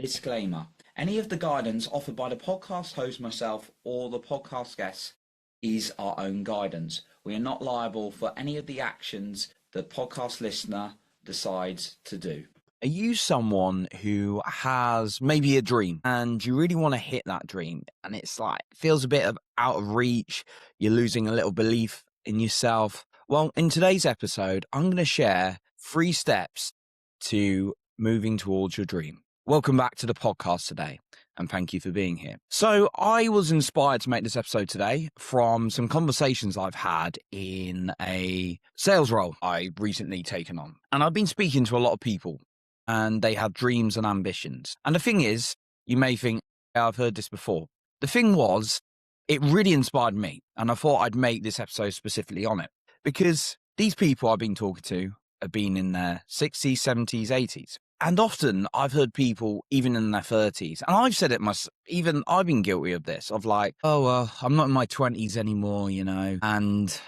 Disclaimer. Any of the guidance offered by the podcast host, myself, or the podcast guests is our own guidance. We are not liable for any of the actions the podcast listener decides to do. Are you someone who has maybe a dream and you really want to hit that dream and it's like feels a bit of out of reach, you're losing a little belief in yourself? Well, in today's episode, I'm going to share 3 steps to moving towards your dream. Welcome back to the podcast today, and thank you for being here. So I was inspired to make this episode today from some conversations I've had in a sales role I've recently taken on. And I've been speaking to a lot of people, and they have dreams and ambitions. And the thing is, you may think, yeah, I've heard this before. The thing was, it really inspired me, and I thought I'd make this episode specifically on it, because these people I've been talking to have been in their 60s, 70s, 80s. And often I've heard people even in their 30s, and I've said it myself, even I've been guilty of this, of like, oh, well, I'm not in my 20s anymore, and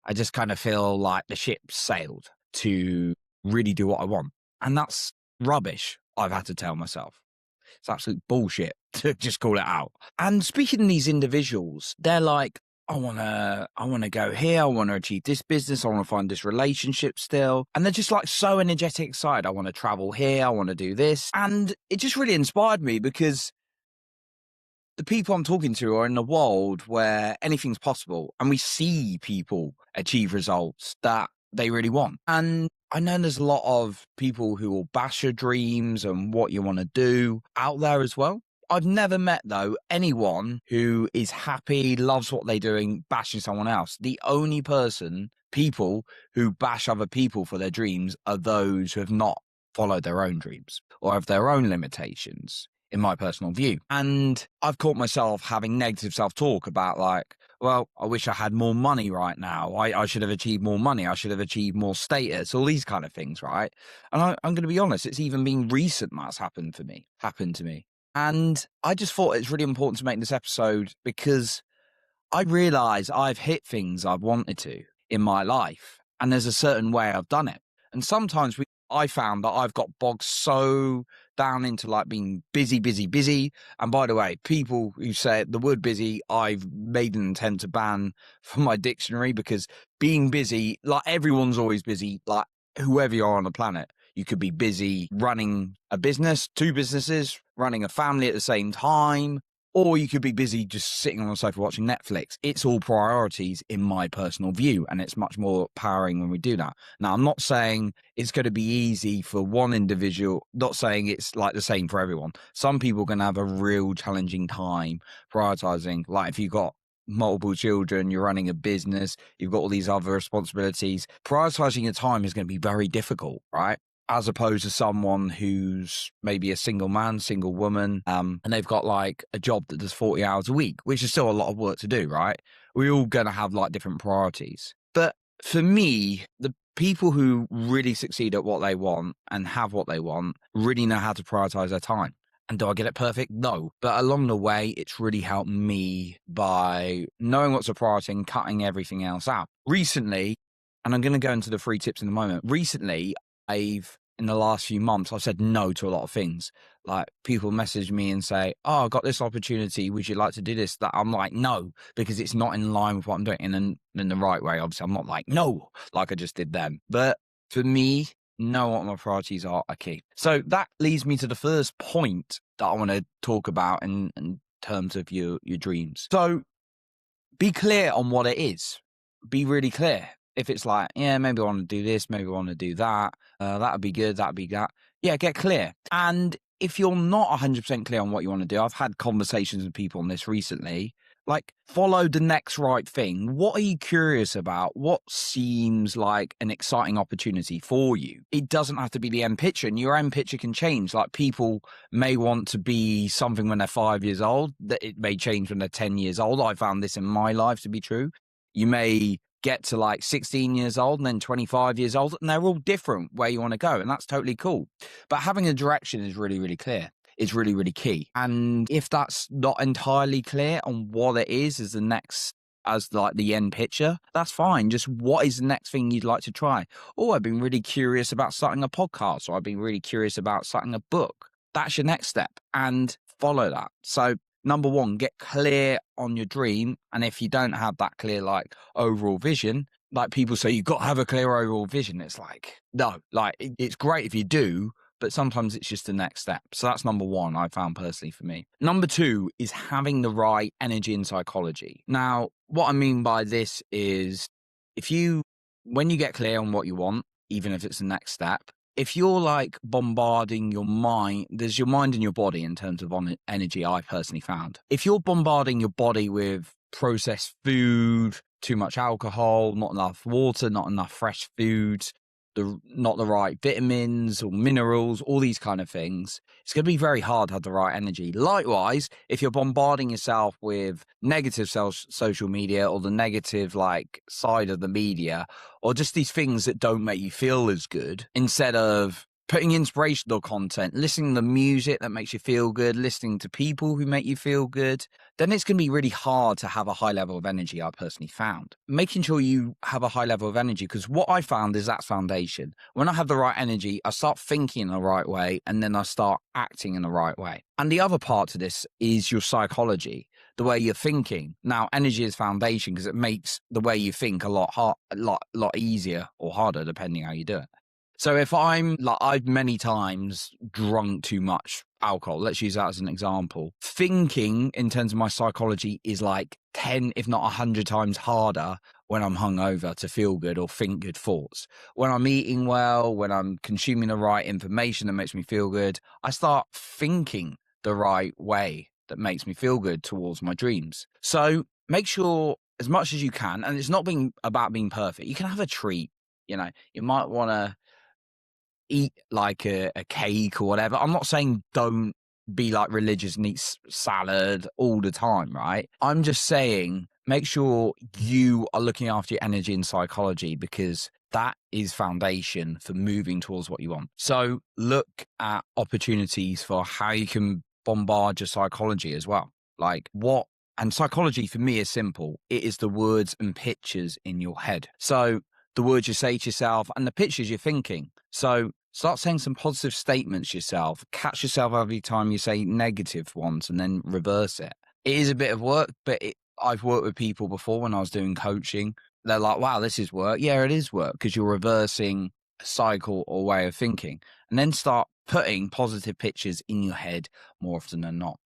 I just kind of feel like the ship sailed to really do what I want. And that's rubbish, I've had to tell myself. It's absolute bullshit to just call it out. And speaking to these individuals, they're like, I want to go here. I want to achieve this business. I want to find this relationship still. And they're just like so energetic excited. I want to travel here. I want to do this. And it just really inspired me, because the people I'm talking to are in a world where anything's possible. And we see people achieve results that they really want. And I know there's a lot of people who will bash your dreams and what you want to do out there as well. I've never met, though, anyone who is happy, loves what they're doing, bashing someone else. The only people who bash other people for their dreams are those who have not followed their own dreams or have their own limitations, in my personal view. And I've caught myself having negative self-talk about like, well, I wish I had more money right now. I should have achieved more money. I should have achieved more status, all these kind of things, right? And I'm going to be honest, it's even been recent that's happened to me. And I just thought it's really important to make this episode, because I realize I've hit things I've wanted to in my life, and there's a certain way I've done it. And sometimes I found that I've got bogged so down into like being busy. And by the way, people who say the word busy, I've made an intent to ban from my dictionary, because being busy, like everyone's always busy, like whoever you are on the planet. You could be busy running a business, 2 businesses, running a family at the same time, or you could be busy just sitting on the sofa watching Netflix. It's all priorities in my personal view, and it's much more empowering when we do that. Now, I'm not saying it's going to be easy for one individual, not saying it's like the same for everyone. Some people are going to have a real challenging time prioritizing. Like if you've got multiple children, you're running a business, you've got all these other responsibilities, prioritizing your time is going to be very difficult, right? As opposed to someone who's maybe a single man, single woman, and they've got like a job that does 40 hours a week, which is still a lot of work to do, right? We're all going to have like different priorities. But for me, the people who really succeed at what they want and have what they want really know how to prioritize their time. And do I get it perfect? No. But along the way, it's really helped me by knowing what's a priority and cutting everything else out. Recently, and I'm going to go into the 3 tips in a moment. Recently, in the last few months, I've said no to a lot of things. Like people message me and say, oh, I got this opportunity. Would you like to do this? That I'm like, no, because it's not in line with what I'm doing. And then in the right way, obviously, I'm not like, no, like I just did then. But for me, know what my priorities are key. So that leads me to the first point that I want to talk about in terms of your dreams. So be clear on what it is. Be really clear. If it's like, yeah, maybe I want to do this, maybe I want to do that, that would be good, that would be that. Yeah, get clear. And if you're not 100% clear on what you want to do, I've had conversations with people on this recently, like follow the next right thing. What are you curious about? What seems like an exciting opportunity for you? It doesn't have to be the end picture, and your end picture can change. Like people may want to be something when they're 5 years old, that it may change when they're 10 years old. I found this in my life to be true. You may get to like 16 years old and then 25 years old, and they're all different where you want to go, and that's totally cool. But having a direction is really, really clear. It's really, really key. And if that's not entirely clear on what it is as the next, as like the end picture, that's fine. Just what is the next thing you'd like to try? Oh, I've been really curious about starting a podcast, or I've been really curious about starting a book. that's your next step, and follow that. So number one, get clear on your dream. And if you don't have that clear, like, overall vision, like people say, you've got to have a clear overall vision. It's like, no, like it's great if you do, but sometimes it's just the next step. So that's number one, I found personally for me. Number two is having the right energy and psychology. Now, what I mean by this is when you get clear on what you want, even if it's the next step, if you're like bombarding your mind, there's your mind and your body in terms of energy, I personally found. If you're bombarding your body with processed food, too much alcohol, not enough water, not enough fresh foods, not the right vitamins or minerals, all these kind of things, it's going to be very hard to have the right energy. Likewise, if you're bombarding yourself with negative social media or the negative like side of the media, or just these things that don't make you feel as good, instead of putting inspirational content, listening to music that makes you feel good, listening to people who make you feel good, then it's going to be really hard to have a high level of energy, I personally found. Making sure you have a high level of energy, because what I found is that's foundation. When I have the right energy, I start thinking in the right way, and then I start acting in the right way. And the other part to this is your psychology, the way you're thinking. Now, energy is foundation because it makes the way you think a lot easier or harder, depending how you do it. So if I've many times drunk too much alcohol, let's use that as an example. Thinking in terms of my psychology is like 10, if not 100 times harder when I'm hungover to feel good or think good thoughts. When I'm eating well, when I'm consuming the right information that makes me feel good, I start thinking the right way that makes me feel good towards my dreams. So make sure as much as you can, and it's not about being perfect. You can have a treat, you might want to eat like a cake or whatever. I'm not saying don't be like religious and eat salad all the time, right? I'm just saying make sure you are looking after your energy and psychology, because that is foundation for moving towards what you want. So look at opportunities for how you can bombard your psychology as well. And psychology for me is simple. It is the words and pictures in your head. So the words you say to yourself and the pictures you're thinking. So start saying some positive statements to yourself. Catch yourself every time you say negative ones and then reverse it. It is a bit of work, but I've worked with people before when I was doing coaching. They're like, wow, this is work. Yeah, it is work, because you're reversing a cycle or way of thinking. And then start putting positive pictures in your head more often than not.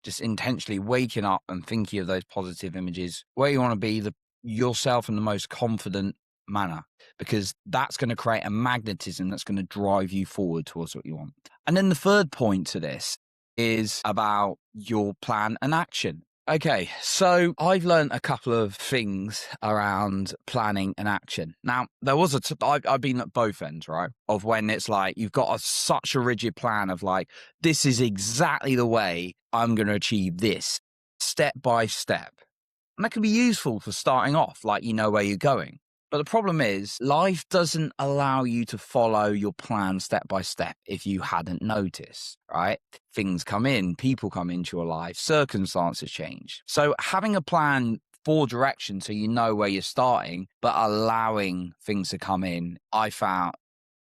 Just intentionally waking up and thinking of those positive images where you want to be yourself in the most confident manner, because that's going to create a magnetism that's going to drive you forward towards what you want. And then the third point to this is about your plan and action. Okay, so I've learned a couple of things around planning and action. Now, there was I've been at both ends, right? Of when it's like you've got such a rigid plan of like, this is exactly the way I'm going to achieve this, step by step. And that can be useful for starting off, like you know where you're going. But the problem is, life doesn't allow you to follow your plan step by step if you hadn't noticed, right? Things come in, people come into your life, circumstances change. So having a plan for direction so you know where you're starting, but allowing things to come in, I found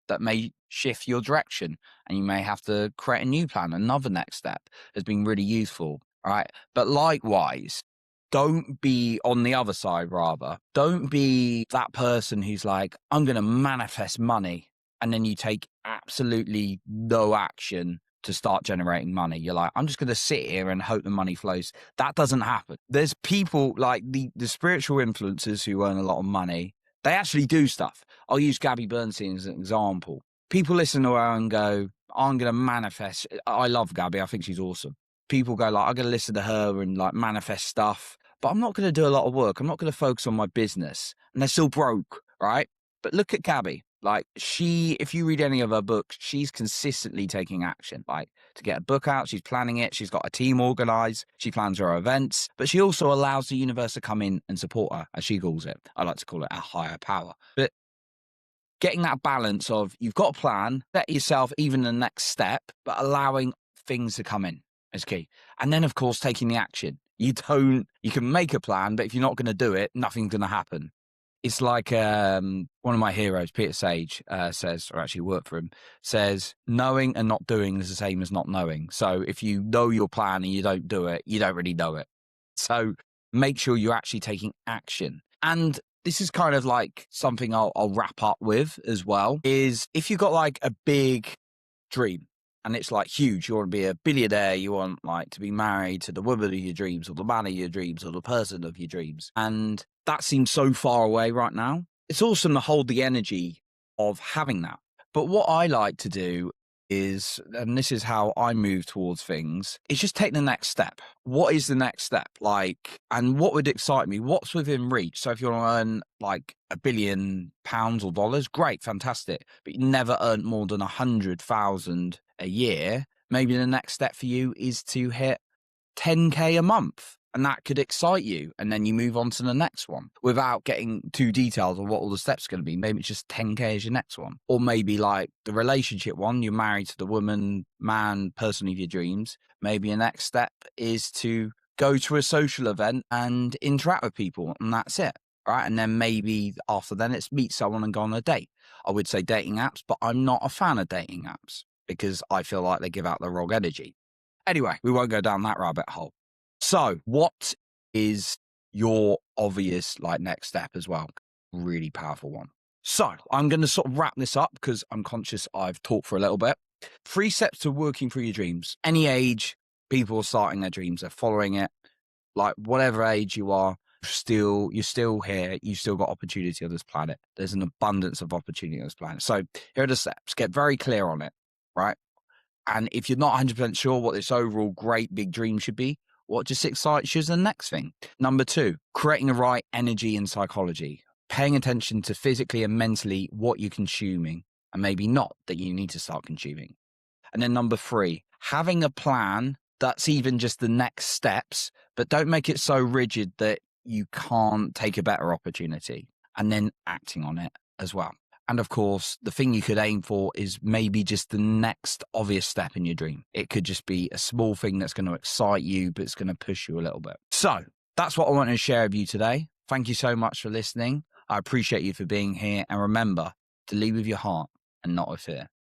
that may shift your direction, and you may have to create a new plan. Another next step has been really useful, right? But likewise, don't be on the other side, rather. Don't be that person who's like, I'm going to manifest money. And then you take absolutely no action to start generating money. You're like, I'm just going to sit here and hope the money flows. That doesn't happen. There's people like the spiritual influencers who earn a lot of money. They actually do stuff. I'll use Gabby Bernstein as an example. People listen to her and go, I'm going to manifest. I love Gabby. I think she's awesome. People go like, I'm going to listen to her and like manifest stuff, but I'm not going to do a lot of work. I'm not going to focus on my business. And they're still broke, right? But look at Gabby. Like if you read any of her books, she's consistently taking action. Like to get a book out, she's planning it. She's got a team organized. She plans her events, but she also allows the universe to come in and support her, as she calls it. I like to call it a higher power. But getting that balance of you've got a plan, set yourself even the next step, but allowing things to come in is key. And then, of course, taking the action. You can make a plan, but if you're not going to do it, nothing's going to happen. It's like one of my heroes, Peter Sage, says, or actually worked for him, says, knowing and not doing is the same as not knowing. So if you know your plan and you don't do it, you don't really know it. So make sure you're actually taking action. And this is kind of like something I'll wrap up with as well, is if you've got like a big dream and it's like huge, you want to be a billionaire, you want like to be married to the woman of your dreams or the man of your dreams or the person of your dreams, and that seems so far away right now, it's awesome to hold the energy of having that. But what I like to do is, and this is how I move towards things, is just take the next step. What is the next step? Like, and what would excite me? What's within reach? So if you want to earn like £1 billion or dollars, great, fantastic. But you never earned more than 100,000 a year. Maybe the next step for you is to hit 10K a month. And that could excite you. And then you move on to the next one without getting too detailed on what all the steps are going to be. Maybe it's just 10K as your next one. Or maybe like the relationship one, you're married to the woman, man, person of your dreams. Maybe your next step is to go to a social event and interact with people. And that's it. Right. And then maybe after then it's meet someone and go on a date. I would say dating apps, but I'm not a fan of dating apps because I feel like they give out the wrong energy. Anyway, we won't go down that rabbit hole. So what is your obvious like next step as well? Really powerful one. So I'm going to sort of wrap this up because I'm conscious I've talked for a little bit. 3 steps to working through your dreams. Any age, people are starting their dreams. They're following it. Like whatever age you are, you're still here. You've still got opportunity on this planet. There's an abundance of opportunity on this planet. So here are the steps. Get very clear on it, right? And if you're not 100% sure what this overall great big dream should be, what just excites you is the next thing. Number 2, creating the right energy and psychology, paying attention to physically and mentally what you're consuming and maybe not that you need to start consuming. And then number 3, having a plan that's even just the next steps, but don't make it so rigid that you can't take a better opportunity, and then acting on it as well. And of course, the thing you could aim for is maybe just the next obvious step in your dream. It could just be a small thing that's going to excite you, but it's going to push you a little bit. So that's what I wanted to share with you today. Thank you so much for listening. I appreciate you for being here. And remember to lead with your heart and not with fear.